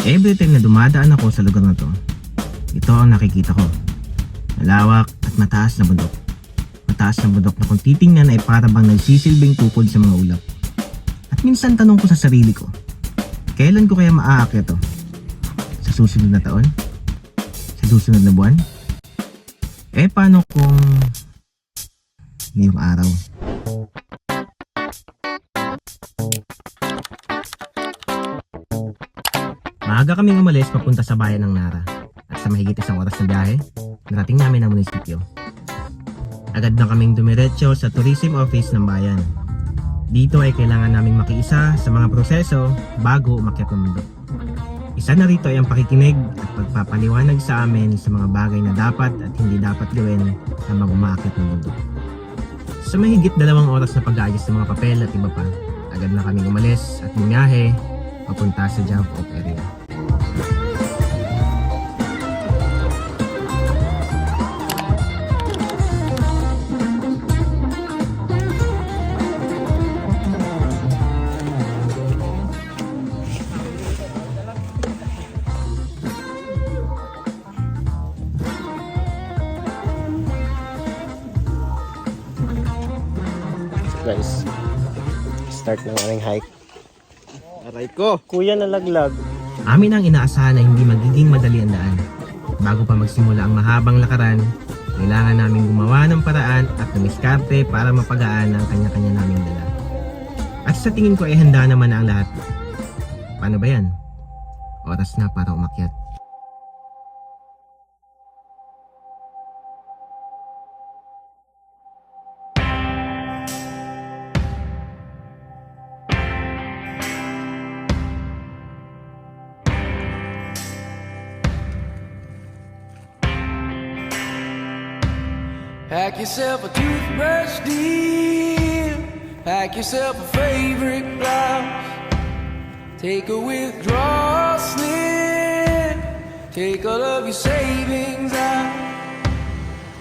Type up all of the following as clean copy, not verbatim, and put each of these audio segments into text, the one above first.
Every time na dumadaan ako sa lugar na to, ito ang nakikita ko. Malawak at mataas na bundok. Mataas na bundok na kung titingnan ay para bang nagsisilbing tukod sa mga ulap. At minsan tanong ko sa sarili ko, kailan ko kaya maaakyat to? Sa susunod na taon? Sa susunod na buwan? Paano kung ngayong araw? Maaga kaming umalis papunta sa bayan ng Nara at sa mahigit isang oras na biyahe, narating namin ang munisipyo. Agad na kaming dumiretso sa tourism office ng bayan. Dito ay kailangan naming makiisa sa mga proseso bago umakyat ng bundok. Isa na rito ay ang pakikinig at pagpapaliwanag sa amin sa mga bagay na dapat at hindi dapat gawin na mag-umakyat ng bundok. Sa mahigit 2 oras na pag-aayos ng mga papel at iba pa, agad na kaming umalis at bumiyahe papunta sa jump-off area. Guys, start ng aming hike. Aray ko! Kuya, nalaglag. Amin ang inaasahan na hindi magiging madali ang daan. Bago pa magsimula ang mahabang lakaran, kailangan naming gumawa ng paraan at dumiskarte para mapagaan ang kanya-kanya naming dala. At sa tingin ko ay handa naman na ang lahat. Paano ba yan? Oras na para umakyat. Pack yourself a toothbrush, dear. Pack yourself a favorite blouse. Take a withdrawal slip. Take all of your savings out.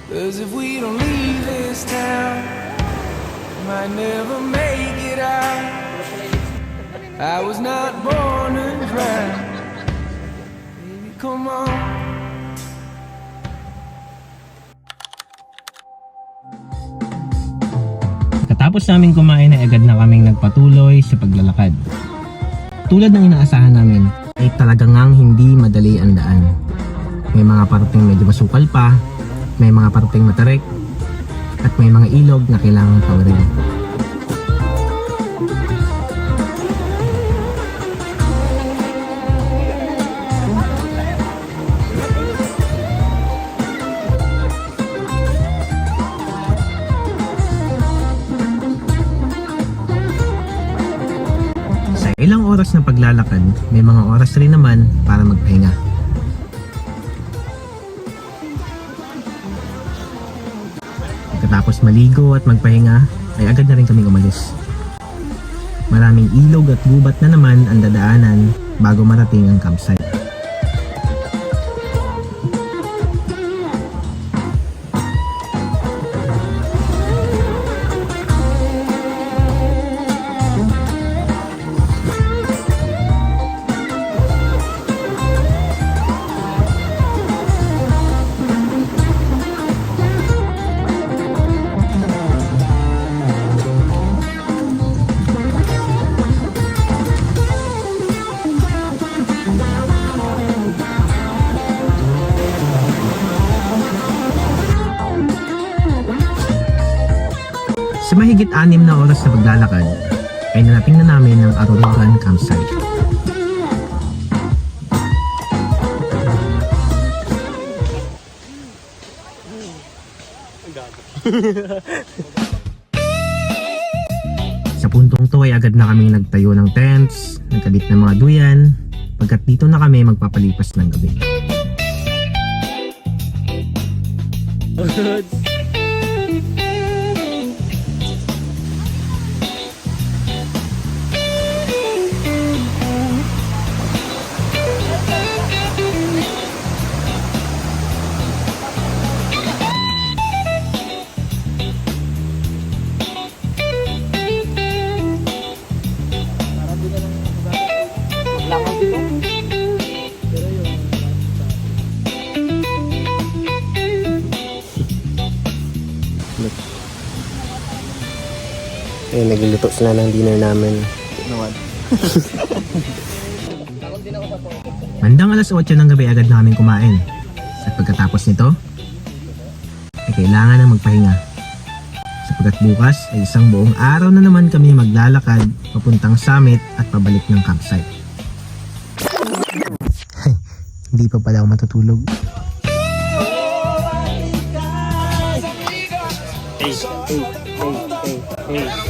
'Cause if we don't leave this town, we might never make it out. I was not born to drown. Baby, come on. Tapos namin kumain ay agad na kaming nagpatuloy sa paglalakad. Tulad ng inaasahan namin ay talagang ngang hindi madali ang daan. May mga parating medyo masukal pa, may mga parating matarik, at may mga ilog na kailangang tawarin. Ilang oras na paglalakad, may mga oras rin naman para magpahinga. Pagkatapos maligo at magpahinga, ay agad na rin kaming umalis. Maraming ilog at gubat na naman ang dadaanan bago marating ang campsite. Sa mahigit 6 na oras na paglalakad, ay narating na namin ang Arorogan campsite. Sa puntong to ay agad na kaming nagtayo ng tents, nagkabit ng mga duyan, pagkat dito na kami magpapalipas ng gabi. nagluluto sila ng dinner namin. Bandang alas 8 ng gabi agad namin kumain. At pagkatapos nito, ay kailangan na magpahinga. Sapagkat bukas ay isang buong araw na naman kami maglalakad papuntang summit at pabalik ng campsite. Ay, hindi pa pala ako matutulog. Hey.